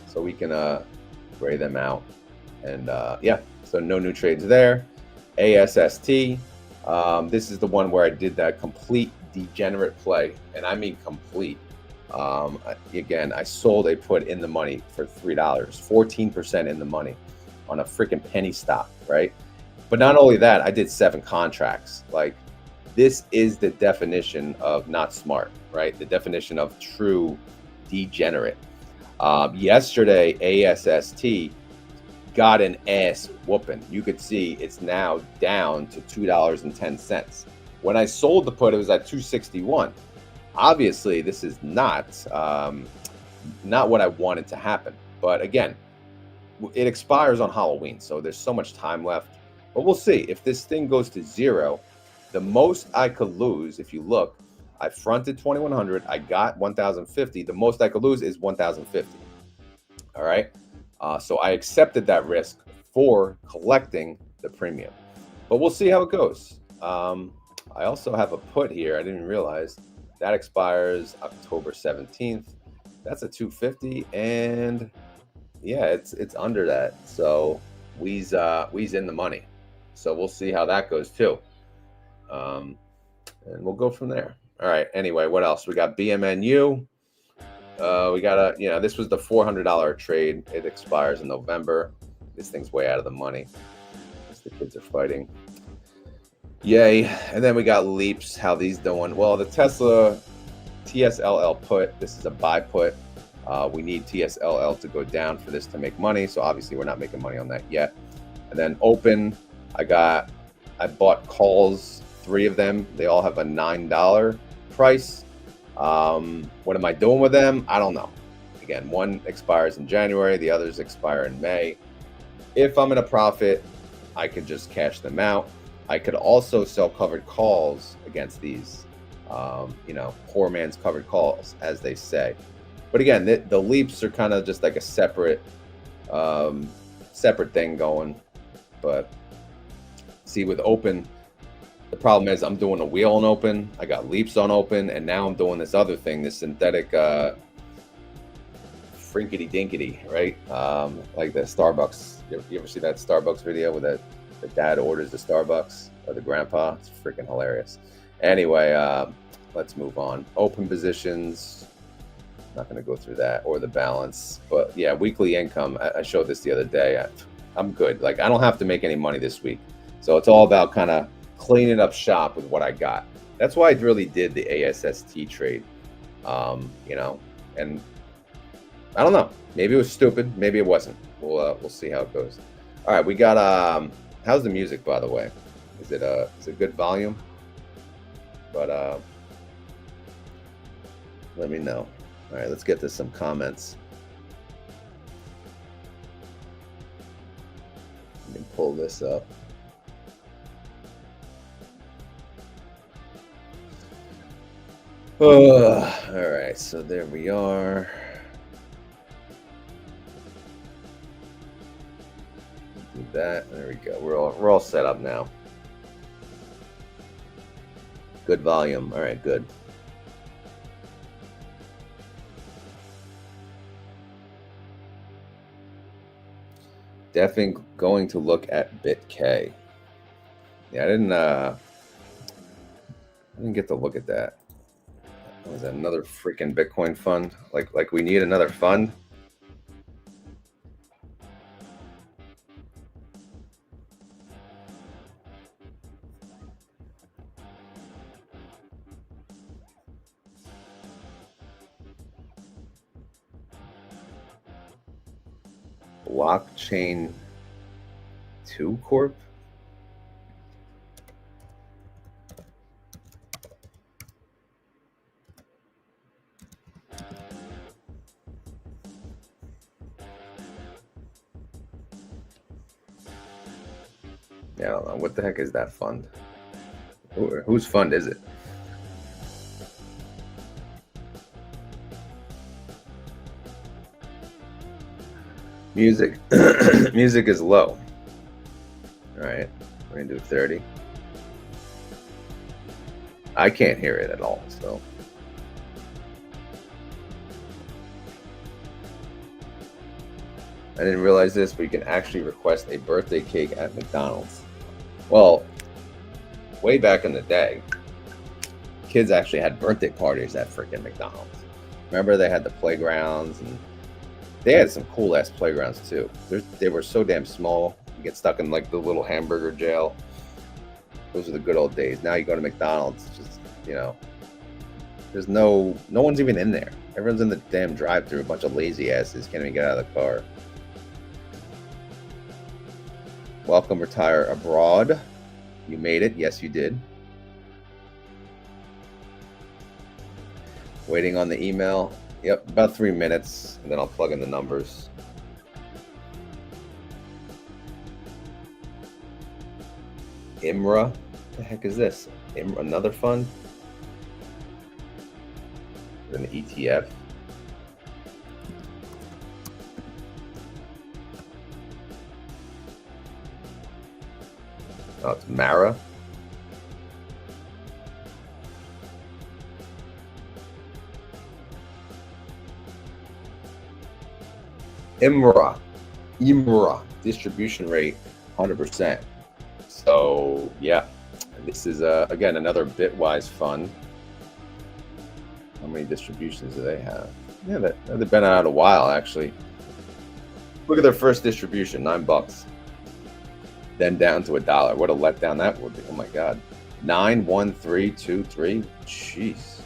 So we can gray them out. And yeah, so no new trades there. ASST. This is the one where I did that complete degenerate play, and I mean complete. Again, I sold a put in the money for $3, 14% in the money on a freaking penny stock, right? But not only that, I did 7 contracts. Like, this is the definition of not smart, right? The definition of true degenerate. Yesterday, ASST got an ass whooping. You could see it's now down to $2.10. When I sold the put, it was at 261. Obviously, this is not what I wanted to happen. But again, it expires on Halloween, so there's so much time left. But we'll see. If this thing goes to 0, the most I could lose, if you look, I fronted 2,100. I got 1,050. The most I could lose is 1,050. All right. So I accepted that risk for collecting the premium. But we'll see how it goes. I also have a put here. I didn't realize that expires October 17th. That's a 250, and yeah, it's under that. So we's in the money. So we'll see how that goes too. And we'll go from there. All right. Anyway, what else? We got BMNU. We got this was the $400 trade. It expires in November. This thing's way out of the money because the kids are fighting. Yay. And then we got Leaps. How these doing? Well, the Tesla TSLL put, this is a buy put. We need TSLL to go down for this to make money. So obviously we're not making money on that yet. And then open, I bought calls, 3 of them. They all have a $9 price. What am I doing with them? I don't know. Again, one expires in January, the others expire in May. If I'm in a profit, I could just cash them out. I could also sell covered calls against these, poor man's covered calls, as they say. But again, the leaps are kind of just like a separate thing going. But see, with open, the problem is I'm doing a wheel on open. I got leaps on open, and now I'm doing this other thing, this synthetic frinkety dinkety, right? Like the Starbucks. You ever see that Starbucks video where the dad orders the Starbucks, or the grandpa? It's freaking hilarious. Anyway, let's move on. Open positions. Not going to go through that, or the balance. But yeah, weekly income. I showed this the other day. I'm good. Like, I don't have to make any money this week. So it's all about kind of cleaning up shop with what I got. That's why I really did the ASST trade. And I don't know. Maybe it was stupid. Maybe it wasn't. We'll see how it goes. All right, we got how's the music, by the way? Is it good volume? But let me know. All right, let's get to some comments. Let me pull this up. All right, so there we are. Do that. There we go. We're all set up now. Good volume. All right, good. Definitely going to look at BitK. Yeah, I didn't get to look at that. Was that another freaking Bitcoin fund? Like we need another fund? Blockchain 2 Corp? Yeah, I don't know. What the heck is that fund? Whose fund is it? Music. Music is low. All right, we're gonna do 30. I can't hear it at all, so. I didn't realize this, but you can actually request a birthday cake at McDonald's. Well, way back in the day, kids actually had birthday parties at freaking McDonald's. Remember, they had the playgrounds, and they had some cool ass playgrounds too. They were so damn small. You get stuck in like the little hamburger jail. Those are the good old days. Now you go to McDonald's, just, you know, there's no one's even in there. Everyone's in the damn drive-thru. A bunch of lazy asses can't even get out of the car. Welcome, retire abroad. You made it. Yes, you did. Waiting on the email. Yep, about 3 minutes, and then I'll plug in the numbers. IMRA? What the heck is this? Another fund? An ETF? Oh, it's Mara. IMRA distribution rate 100%. So yeah, this is again another Bitwise fund. How many distributions do they have? Yeah, they've been out a while actually. Look at their first distribution, $9. Then down to $1. What a letdown that would be. Oh my God. 91323. Jeez.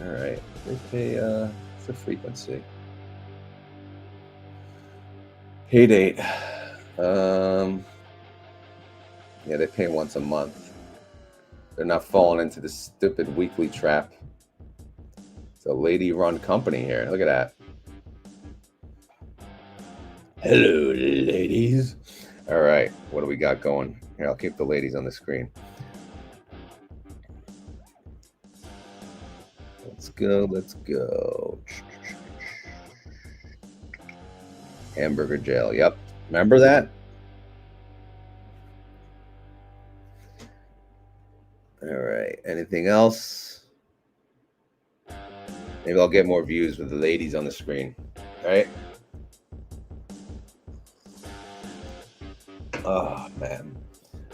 All right. They pay it's the frequency. Pay date. Yeah, they pay once a month. They're not falling into the stupid weekly trap. It's a lady-run company here. Look at that. Hello, ladies. All right, what do we got going? Here, I'll keep the ladies on the screen. Let's go, let's go. Hamburger jail, yep. Remember that? All right, anything else? Maybe I'll get more views with the ladies on the screen, all right? Oh, man.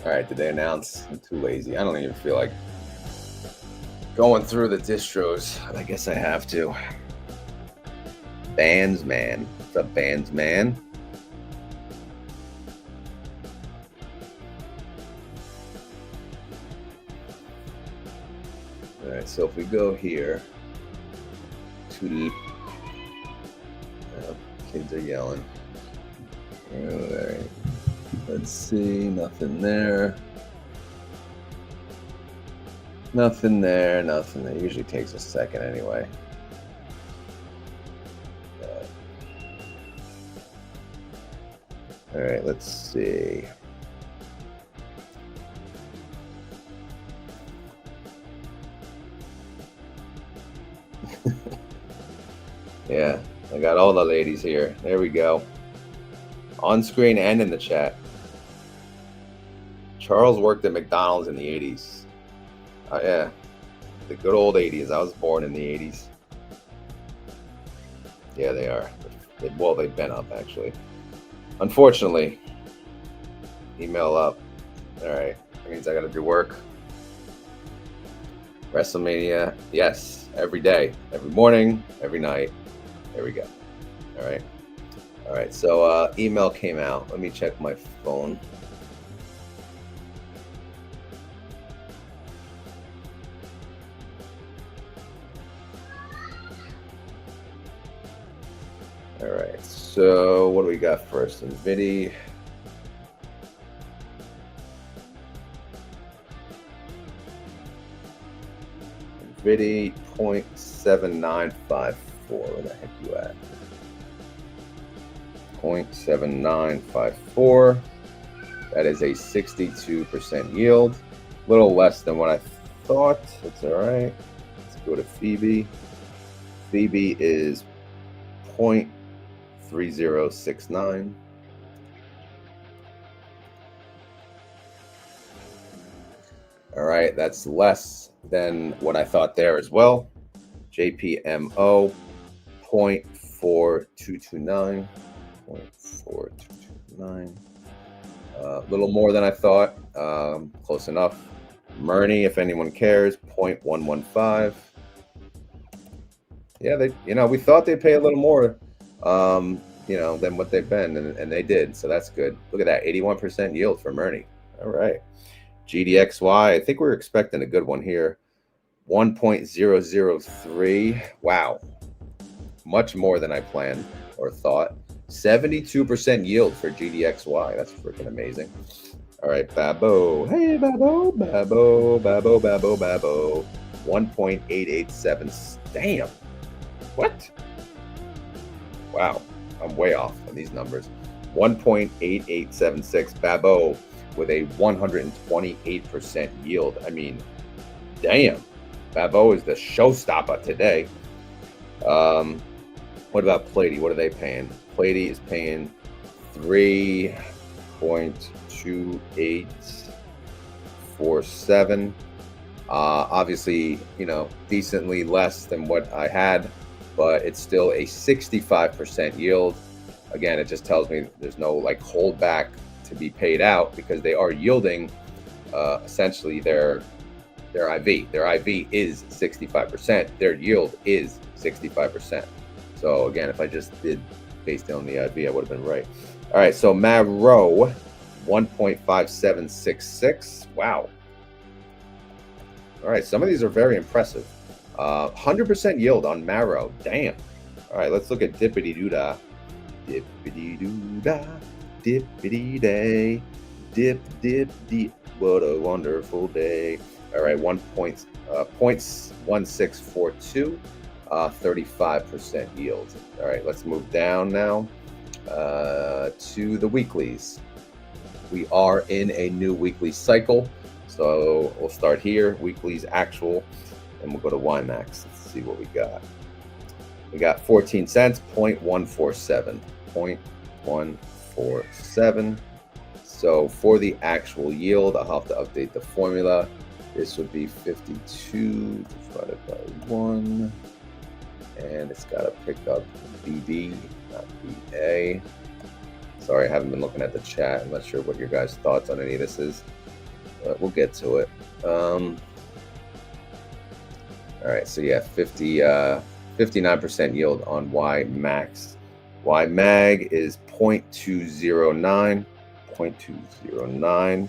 All right, did they announce? I'm too lazy. I don't even feel like going through the distros. I guess I have to. Bandsman. What's up, Bandsman? All right, so if we go here to the... kids are yelling. All right. Let's see, nothing there. Nothing there, nothing there. Usually takes a second anyway. All right, let's see. Yeah, I got all the ladies here. There we go. On screen and in the chat. Charles worked at McDonald's in the 80s. Yeah, the good old 80s. I was born in the 80s. Yeah, they are. Well, they've been up, actually. Unfortunately, email up. All right, that means I got to do work. WrestleMania, yes, every day, every morning, every night. There we go. All right. All right, so email came out. Let me check my phone. All right, so what do we got first? NVIDIA. NVIDIA 0.7954. Where the heck you at? 0.7954. That is a 62% yield. A little less than what I thought. It's all right. Let's go to Phoebe. Phoebe is 0.3069. All right, that's less than what I thought there as well. JPMO 0.4229. 0.4229. A little more than I thought. Close enough. Murney, if anyone cares, 0.115. Yeah, we thought they'd pay a little more, than what they've been, and they did. So that's good. Look at that, 81% yield for Murney. All right. GDXY, I think we're expecting a good one here. 1.003. Wow. Much more than I planned or thought. 72% yield for GDXY. That's freaking amazing. All right, Babo. Hey, Babo, Babo, Babo, Babo, Babo. 1.887. Damn. What? Wow. I'm way off on these numbers. 1.8876. Babo with a 128% yield. I mean, damn. Babo is the showstopper today. What about PLTY? What are they paying? PLTY is paying 3.2847. Obviously, decently less than what I had, but it's still a 65% yield. Again, it just tells me there's no holdback to be paid out because they are yielding essentially their IV. Their IV is 65%. Their yield is 65%. So again, if I just did based on the IV, I would have been right. All right, so Maro, 1.5766. Wow. All right, some of these are very impressive. 100% yield on Maro. Damn. All right, let's look at Dippity Doodah. Dippity Doodah. Dippity day. Dip, dip, dip. What a wonderful day. All right, 0.1642. 35% yield. All right, let's move down now to the weeklies. We are in a new weekly cycle. So we'll start here, weeklies actual, and we'll go to YieldMax. Let's see what we got. We got 14 cents, 0.147. 0.147. So for the actual yield, I'll have to update the formula. This would be 52 divided by 1. And it's got to pick up BB, not BA. Sorry, I haven't been looking at the chat. I'm not sure what your guys' thoughts on any of this is, but we'll get to it. All right, so yeah, 59% yield on YieldMax. YMag is 0.209. 0.209.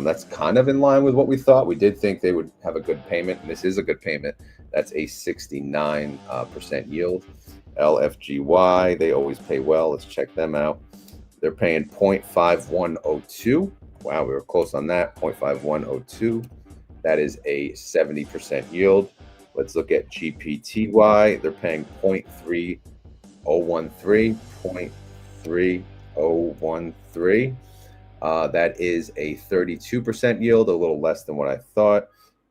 That's kind of in line with what we thought. We did think they would have a good payment, and this is a good payment. That's a 69% yield. LFGY, they always pay well. Let's check them out. They're paying 0.5102. Wow, we were close on that. 0.5102. That is a 70% yield. Let's look at GPTY. They're paying 0.3013. 0.3013. That is a 32% yield, a little less than what I thought.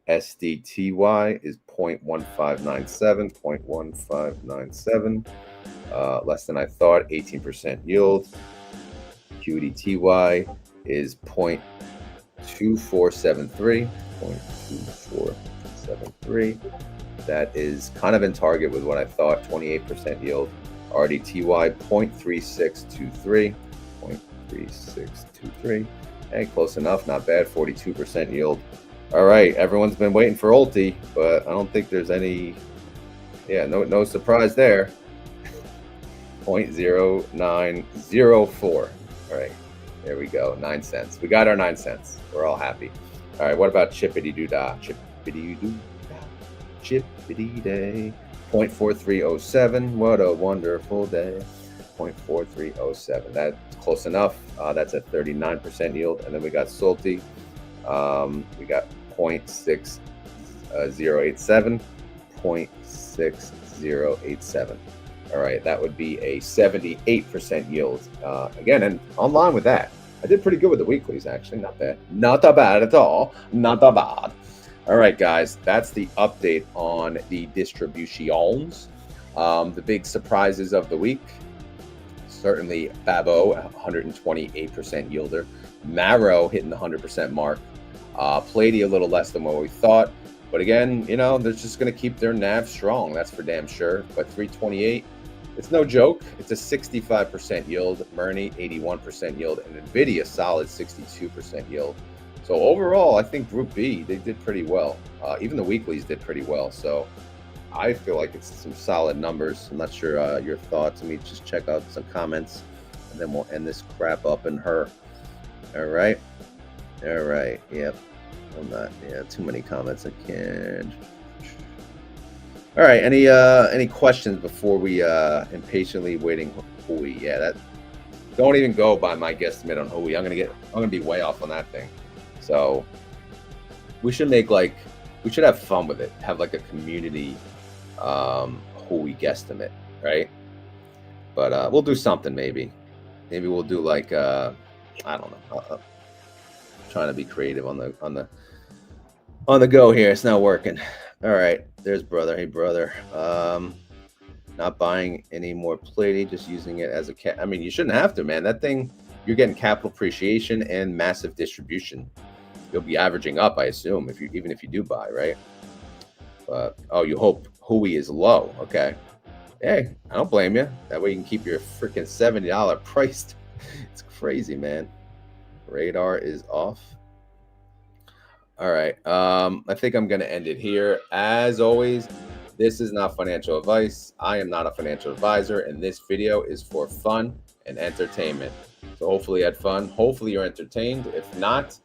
SDTY is 0.1597. 0.1597. Less than I thought, 18% yield. QDTY is 0.2473. 2473. That is kind of in target with what I thought. 28% yield. RDTY 0.3623. 0.3623. Hey, close enough. Not bad. 42% yield. All right, everyone's been waiting for Ulti, but I don't think there's any. Yeah, no surprise there. 0.0904. All right, there we go. 9 cents. We got our 9 cents. We're all happy. All right, what about chippity doo dah? Chippity doo dah. Chippity day. 0.4307. What a wonderful day. 0.4307. That's close enough. That's a 39% yield. And then we got Salty. We got 0.6087. 0.6087. All right, that would be a 78% yield. Again, and online with that, I did pretty good with the weeklies, actually. Not bad. Not that bad at all. Not that bad. All right, guys, that's the update on the distributions. The big surprises of the week. Certainly Babo, 128% yielder. Marrow hitting the 100% mark. PLTY a little less than what we thought. But again, you know, they're just going to keep their NAV strong. That's for damn sure. But 328, it's no joke. It's a 65% yield. Murny, 81% yield. And NVIDIA, solid 62% yield. So overall, I think Group B, they did pretty well. Even the weeklies did pretty well. So I feel like it's some solid numbers. I'm not sure your thoughts. Let me just check out some comments, and then we'll end this crap up in her. All right. All right. Yep. I'm not. Yeah. Too many comments. I can't. All right. Any questions before we impatiently waiting? Hui. Yeah. That. Don't even go by my guesstimate on Hui. I'm gonna be way off on that thing. So we should make we should have fun with it. Have like a community Hui guesstimate, right? But we'll do something maybe. Maybe we'll do like I don't know. Trying to be creative on the go here. It's not working. All right, there's brother. Hey brother. Not buying any more PLTY, just using it as a I mean, you shouldn't have to, man. That thing, you're getting capital appreciation and massive distribution. You'll be averaging up, I assume, even if you do buy, right? But oh, you hope Hui is low. Okay. Hey, I don't blame you. That way you can keep your freaking $70 price. It's crazy, man. Radar is off. All right. I think I'm going to end it here. As always, this is not financial advice. I am not a financial advisor, and this video is for fun and entertainment. So hopefully you had fun. Hopefully you're entertained. If not,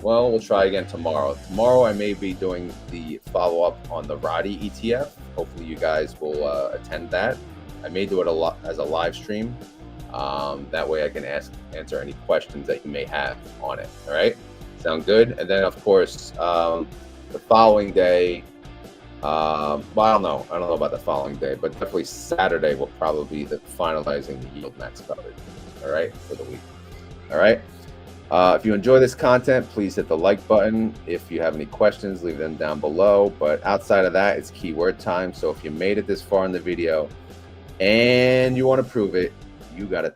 well, we'll try again tomorrow. Tomorrow I may be doing the follow-up on the Roddy ETF. Hopefully you guys will attend that. I may do it as a live stream. That way I can answer any questions that you may have on it. All right, sound good? And then of course the following day, well, I don't know about the following day, but definitely Saturday will probably be finalizing the YieldMax coverage. All right, for the week. All right. If you enjoy this content, please hit the like button. If you have any questions, leave them down below. But outside of that, it's keyword time. So if you made it this far in the video and you want to prove it, you gotta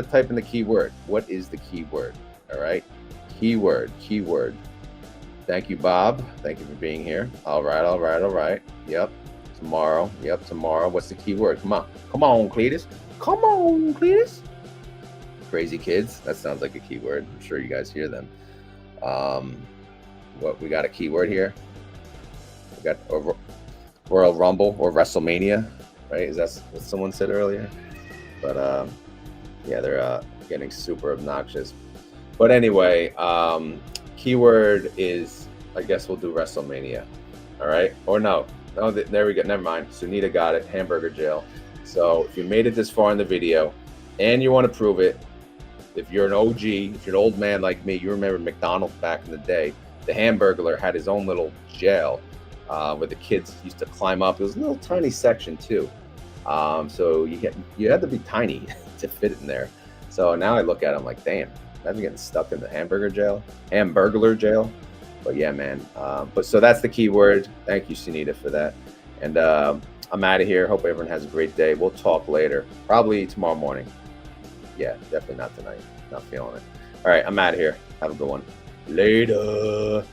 type in the keyword. What is the keyword? All right, keyword. Thank you, Bob. Thank you for being here. All right. Yep. Tomorrow. What's the keyword? Come on, Cletus. Come on, Cletus. Crazy kids. That sounds like a keyword. I'm sure you guys hear them. What we got a keyword here? We got Royal Rumble or WrestleMania, right? Is that what someone said earlier? But yeah, they're getting super obnoxious. But anyway, keyword is, I guess we'll do WrestleMania. All right, or no, there we go. Never mind. Sunita got it. Hamburger jail. So if you made it this far in the video and you want to prove it, if you're an OG, if you're an old man like me, you remember McDonald's back in the day. The Hamburglar had his own little jail where the kids used to climb up. It was a little tiny section too. So you had to be tiny to fit in there. So now I look at them like, damn, imagine getting stuck in the Hamburglar jail. But yeah, man. But so that's the keyword. Thank you, Sunita, for that. And I'm out of here. Hope everyone has a great day. We'll talk later, probably tomorrow morning. Yeah, definitely not tonight. Not feeling it. All right, I'm out of here. Have a good one. Later.